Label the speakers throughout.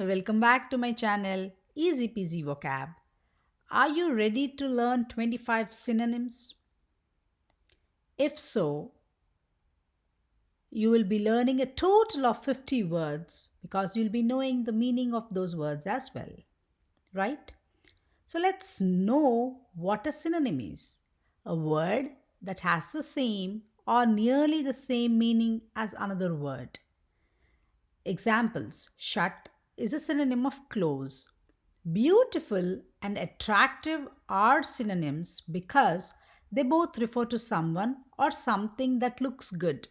Speaker 1: welcome back to my channel Easy Peasy Vocab. Are you ready to learn 25 synonyms? If so, you will be learning a total of 50 words because you'll be knowing the meaning of those words as well, right? So let's know what a synonym is. A word that has the same or nearly the same meaning as another word. Examples: shut is a synonym of close. Beautiful and attractive are synonyms because they both refer to someone or something that looks good.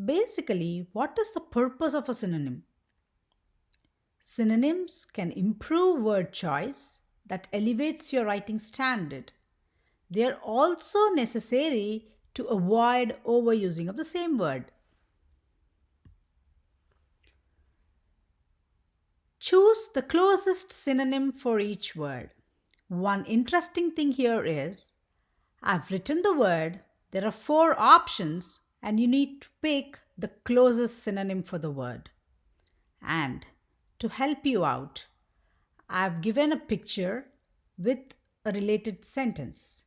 Speaker 1: Basically, what is the purpose of a synonym? Synonyms can improve word choice that elevates your writing standard. They are also necessary to avoid overusing of the same word. Choose the closest synonym for each word. One interesting thing here is I've written the word, there are four options, and you need to pick the closest synonym for the word. And to help you out, I've given a picture with a related sentence.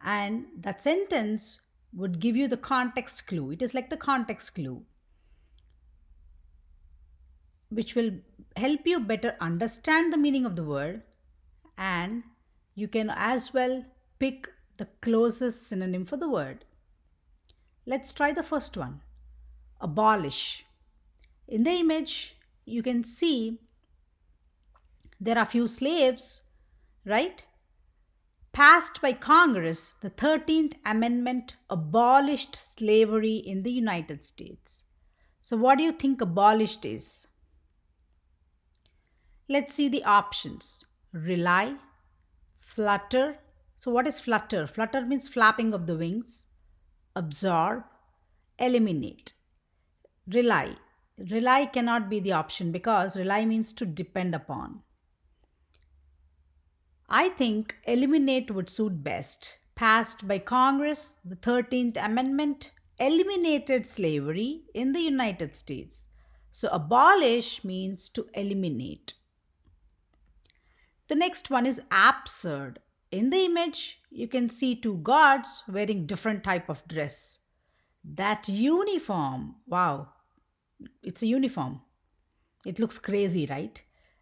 Speaker 1: And that sentence would give you the context clue. It is like the context clue, which will help you better understand the meaning of the word, and you can as well pick the closest synonym for the word. Let's try the first one: abolish. In the image, you can see there are few slaves, right? Passed by Congress, the 13th Amendment abolished slavery in the United States. So, what do you think abolished is? Let's see the options: rely, flutter. So, what is flutter? Flutter means flapping of the wings. Absorb, eliminate. Rely. Rely cannot be the option because rely means to depend upon. I think eliminate would suit best. Passed by Congress, the 13th Amendment eliminated slavery in the United States. So, abolish means to eliminate. The next one is absurd. In the image, you can see two guards wearing different type of dress. That uniform, wow, it's a uniform. It looks crazy, right?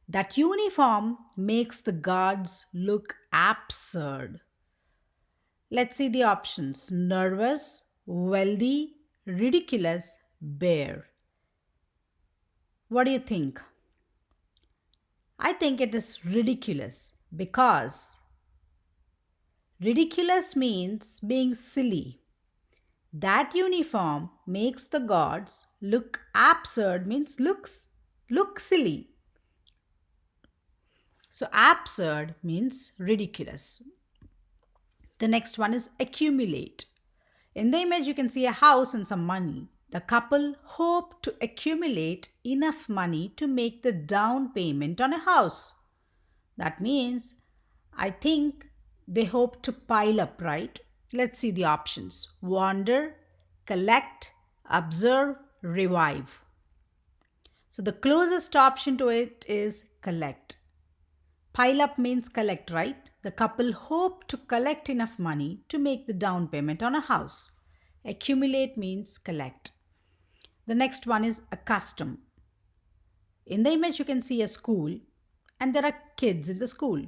Speaker 1: That uniform makes the guards look absurd. Let's see the options: nervous, wealthy, ridiculous, bare. What do you think? I think it is ridiculous because ridiculous means being silly. That uniform makes the gods look absurd means look silly. So absurd means ridiculous. The next one is accumulate. In the image you can see a house and some money. The couple hope to accumulate enough money to make the down payment on a house. That means I think they hope to pile up, right? Let's see the options: wander, collect, observe, revive. So the closest option to it is collect. Pile up means collect, right? The couple hope to collect enough money to make the down payment on a house. Accumulate means collect. The next one is accustom. In the image, you can see a school and there are kids in the school.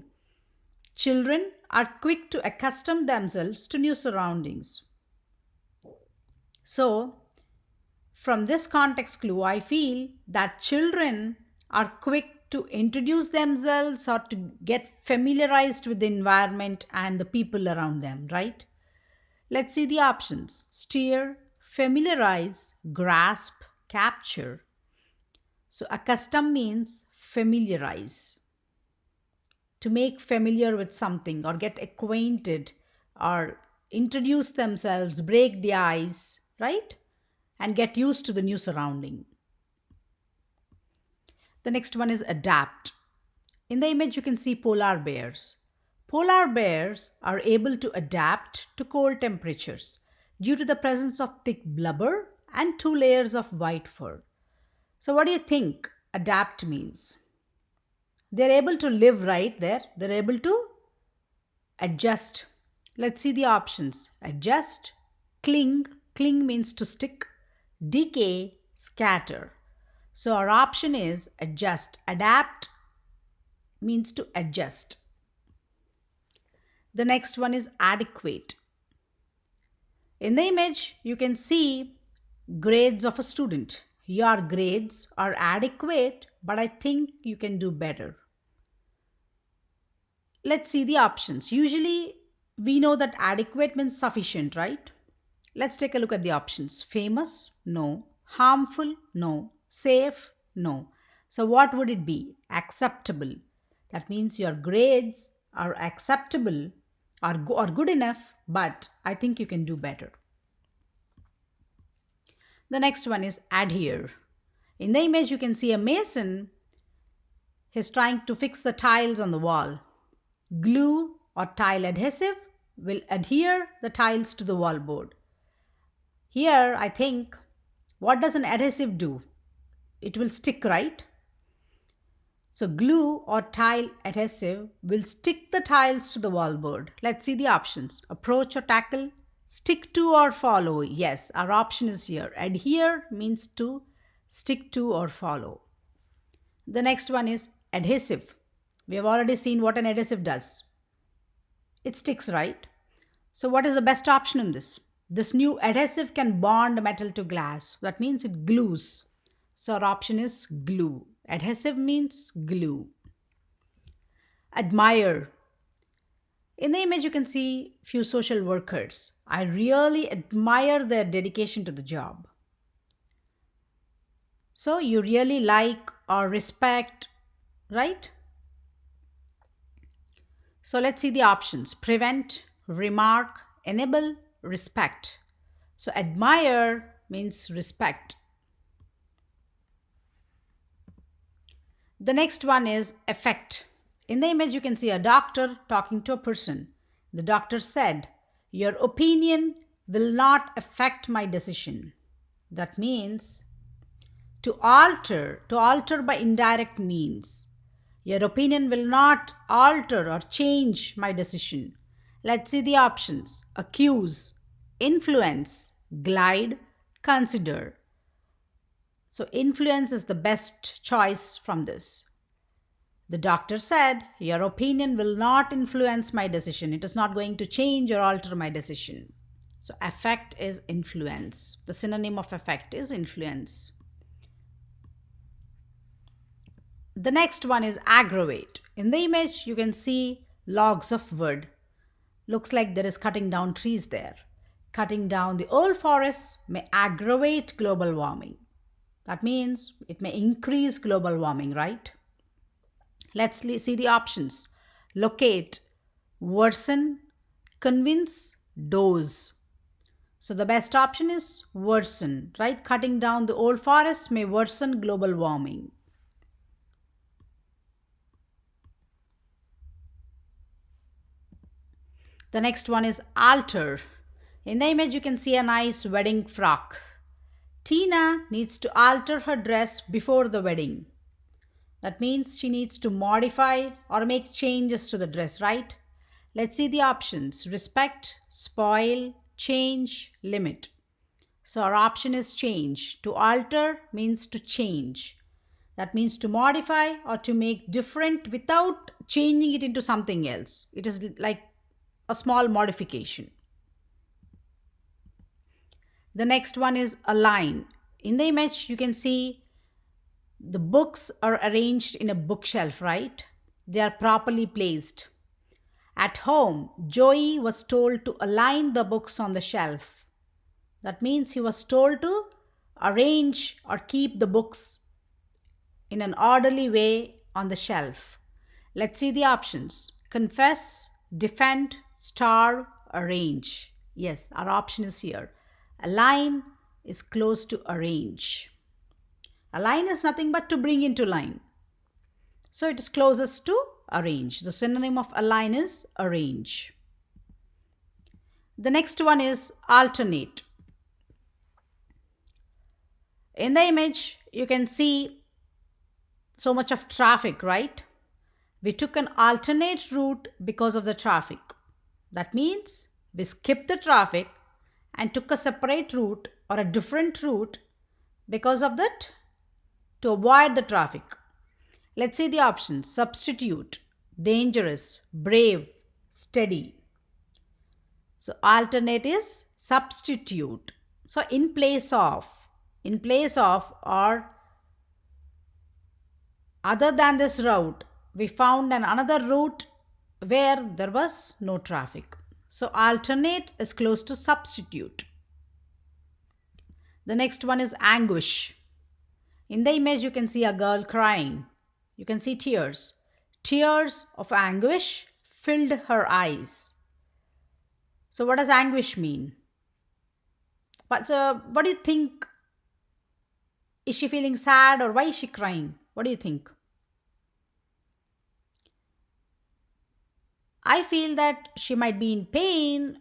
Speaker 1: Children are quick to accustom themselves to new surroundings. So, from this context clue, I feel that children are quick to introduce themselves or to get familiarized with the environment and the people around them, right? Let's see the options: steer, familiarize, grasp, capture. So, accustom means familiarize, to make familiar with something or get acquainted or introduce themselves, break the ice, right? And get used to the new surrounding. The next one is adapt. In the image, you can see polar bears. Polar bears are able to adapt to cold temperatures due to the presence of thick blubber and two layers of white fur. So, what do you think? adapt means? They're able to live right there. They're able to adjust. Let's see the options. Adjust, cling, cling means to stick, decay, scatter. So our option is adjust. Adapt means to adjust. The next one is adequate. In the image, you can see grades of a student. Your grades are adequate, but I think you can do better. Let's see the options. Usually, we know that adequate means sufficient, right? Let's take a look at the options. Famous? No. Harmful? No. Safe? No. So, what would it be? Acceptable. That means your grades are acceptable or good enough, but I think you can do better. The next one is adhere. In the image, you can see a mason. He's trying to fix the tiles on the wall. Glue or tile adhesive will adhere the tiles to the wallboard. Here, I think, what does an adhesive do? It will stick, right? So, glue or tile adhesive will stick the tiles to the wallboard. Let's see the options. Approach or tackle, stick to or follow. Yes, our option is here. Adhere means to stick to or follow. The next one is adhesive. We have already seen what an adhesive does. It sticks, right? So, what is the best option in this? This new adhesive can bond metal to glass. That means it glues. So, our option is glue. Adhesive means glue. Admire. In the image, you can see few social workers. I really admire their dedication to the job. So, you really like or respect, right? So, let's see the options. Prevent, remark, enable, respect. So, admire means respect. The next one is affect. In the image, you can see a doctor talking to a person. The doctor said, "Your opinion will not affect my decision." That means to alter by indirect means. Your opinion will not alter or change my decision. Let's see the options. Accuse, influence, glide, consider. So, influence is the best choice from this. The doctor said, "Your opinion will not influence my decision. It is not going to change or alter my decision." So, affect is influence. The synonym of affect is influence. The next one is aggravate. In the image, you can see logs of wood. Looks like there is cutting down trees there. Cutting down the old forests may aggravate global warming. That means it may increase global warming, right? Let's see the options. Locate, worsen, convince, dose. So the best option is worsen, right? Cutting down the old forests may worsen global warming. The next one is alter. In the image, you can see a nice wedding frock. Tina needs to alter her dress before the wedding. That means she needs to modify or make changes to the dress, right? Let's see the options. Respect, spoil, change, limit. So our option is change. To alter means to change. That means to modify or to make different without changing it into something else. It is like a small modification. The next one is align. In the image, you can see the books are arranged in a bookshelf, right? They are properly placed. At home, Joey was told to align the books on the shelf. That means he was told to arrange or keep the books in an orderly way on the shelf. Let's see the options. Confess, defend, starve, arrange. Yes, our option is here. Align is close to arrange. Align is nothing but to bring into line. So it is closest to arrange. The synonym of align is arrange. The next one is alternate. In the image, you can see so much of traffic, right? We took an alternate route because of the traffic. That means we skipped the traffic and took a separate route or a different route because of that to avoid the traffic. Let's see the options: substitute, dangerous, brave, steady. So alternate is substitute. So in place of or other than this route, we found another route where there was no traffic. So alternate is close to substitute. The next one is anguish. In the image, you can see a girl crying. You can see tears. Tears of anguish filled her eyes. So, what does anguish mean? What do you think? Is she feeling sad or why is she crying? What do you think? I feel that she might be in pain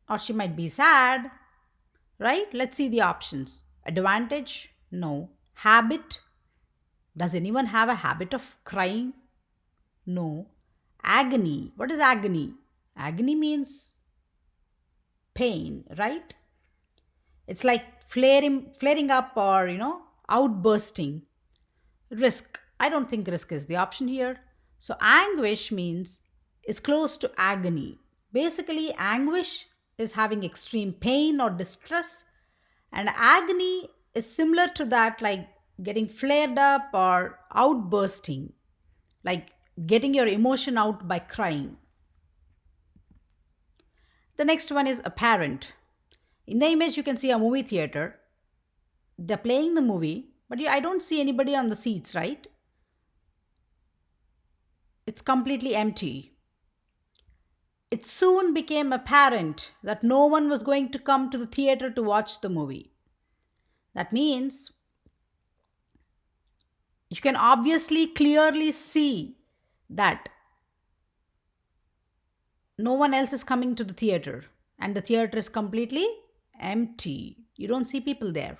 Speaker 1: or she might be sad, right? Let's see the options. Advantage? No. Habit? Does anyone have a habit of crying? No. Agony. What is agony? Agony means pain, right? It's like flaring up or, outbursting. Risk. I don't think risk is the option here. So anguish means is close to agony. Basically, anguish is having extreme pain or distress, and agony is similar to that, like getting flared up or outbursting, like getting your emotion out by crying. The next one is apparent. In the image, you can see a movie theater. They're playing the movie, but I don't see anybody on the seats, right? It's completely empty. It soon became apparent that no one was going to come to the theater to watch the movie. That means you can obviously clearly see that no one else is coming to the theater and the theater is completely empty. You don't see people there.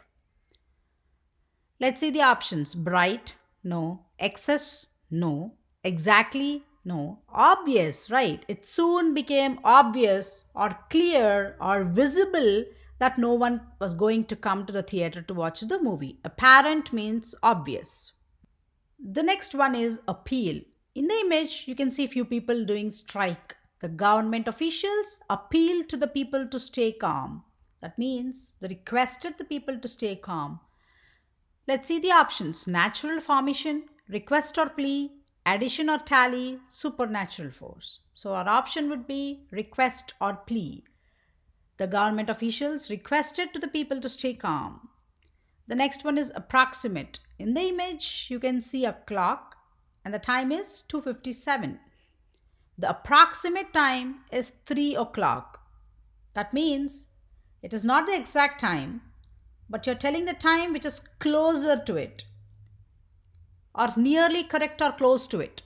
Speaker 1: Let's see the options. Bright, no. Excess, no. Exactly, no. Obvious, right? It soon became obvious or clear or visible that no one was going to come to the theater to watch the movie. Apparent means obvious. The next one is appeal. In the image, you can see few people doing strike. The government officials appealed to the people to stay calm. That means they requested the people to stay calm. Let's see the options. Natural formation, request or plea, addition or tally, supernatural force. So our option would be request or plea. The government officials requested to the people to stay calm. The next one is approximate. In the image, you can see a clock and the time is 2:57. The approximate time is 3 o'clock. That means it is not the exact time, but you're telling the time which is closer to it or nearly correct or close to it.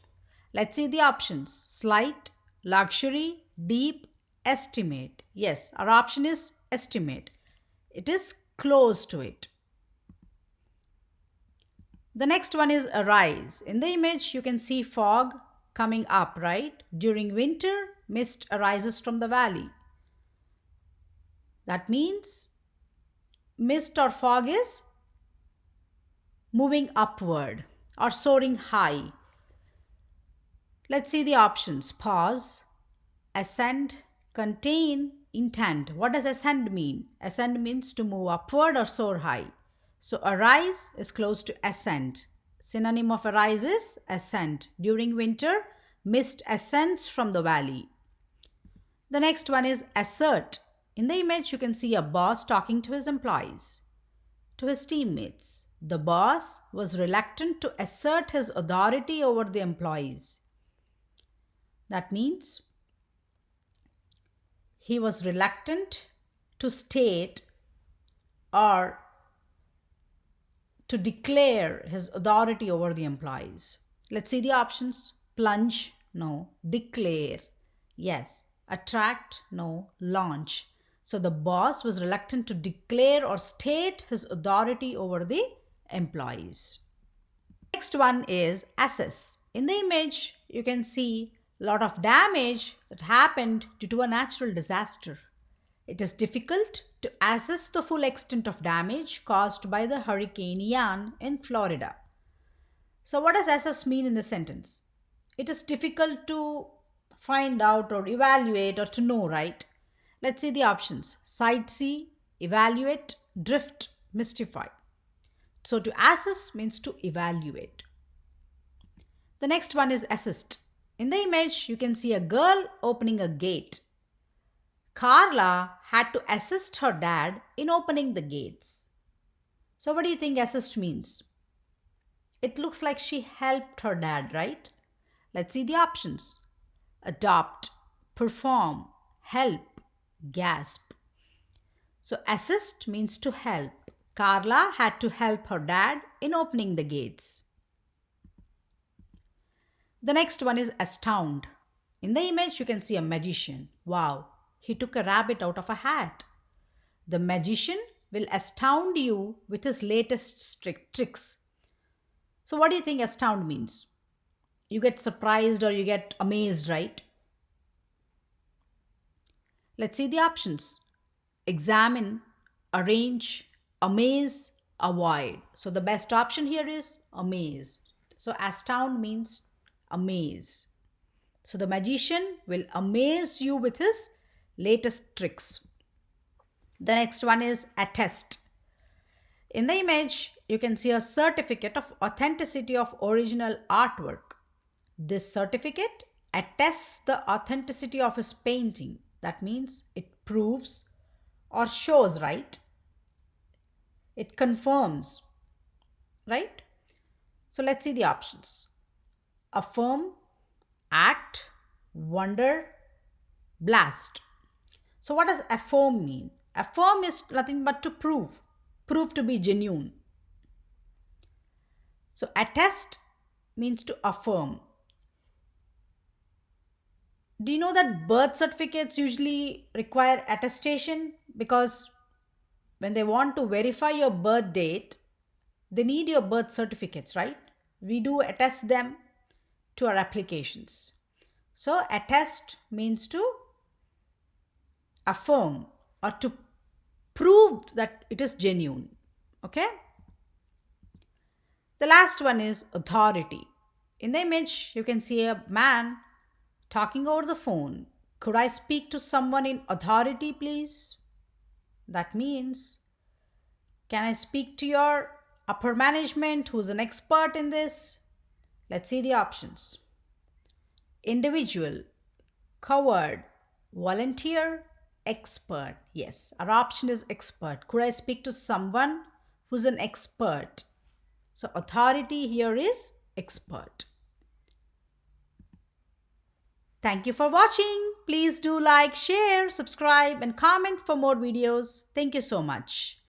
Speaker 1: Let's see the options. Slight, luxury, deep, estimate. Yes, our option is estimate. It is close to it. The next one is arise. In the image, you can see fog coming up, right? During winter, mist arises from the valley. That means mist or fog is moving upward or soaring high. Let's see the options. Pause, ascend, contain, intend. What does ascend mean? Ascend means to move upward or soar high. So arise is close to ascend. Synonym of arise is ascend. During winter, mist ascends from the valley. The next one is assert. In the image, you can see a boss talking to his employees, to his teammates. The boss was reluctant to assert his authority over the employees. That means he was reluctant to state or to declare his authority over the employees. Let's see the options. Plunge, no. Declare, yes. Attract, no. Launch. So the boss was reluctant to declare or state his authority over the employees. Next one is assess. In the image, you can see a lot of damage that happened due to a natural disaster. It is difficult to assess the full extent of damage caused by the Hurricane Ian in Florida. So, what does assess mean in this sentence? It is difficult to find out or evaluate or to know, right? Let's see the options: sightsee, evaluate, drift, mystify. So, to assess means to evaluate. The next one is assist. In the image, you can see a girl opening a gate. Carla had to assist her dad in opening the gates. So, what do you think assist means? It looks like she helped her dad, right? Let's see the options: adopt, perform, help, gasp. So, assist means to help. Carla had to help her dad in opening the gates. The next one is astound. In the image, you can see a magician. Wow, he took a rabbit out of a hat. The magician will astound you with his latest tricks. So, what do you think astound means? You get surprised or you get amazed, right? Let's see the options: examine, arrange, amaze, avoid. So, the best option here is amaze. So, astound means amaze. So, the magician will amaze you with his latest tricks. The next one is attest. In the image, you can see a certificate of authenticity of original artwork. This certificate attests the authenticity of his painting. That means it proves or shows, right? It confirms, right? So let's see the options: affirm, act, wonder, blast. So, what does affirm mean? Affirm is nothing but to prove to be genuine. So, attest means to affirm. Do you know that birth certificates usually require attestation? Because when they want to verify your birth date, they need your birth certificates, right? We do attest them to our applications. So, attest means to affirm or to prove that it is genuine. Okay? The last one is authority. In the image, you can see a man talking over the phone. Could I speak to someone in authority, please? That means, can I speak to your upper management who's an expert in this? Let's see the options: individual, coward, volunteer, expert. Yes, our option is expert. Could I speak to someone who's an expert? So, authority here is expert. Thank you for watching. Please do like, share, subscribe, and comment for more videos. Thank you so much.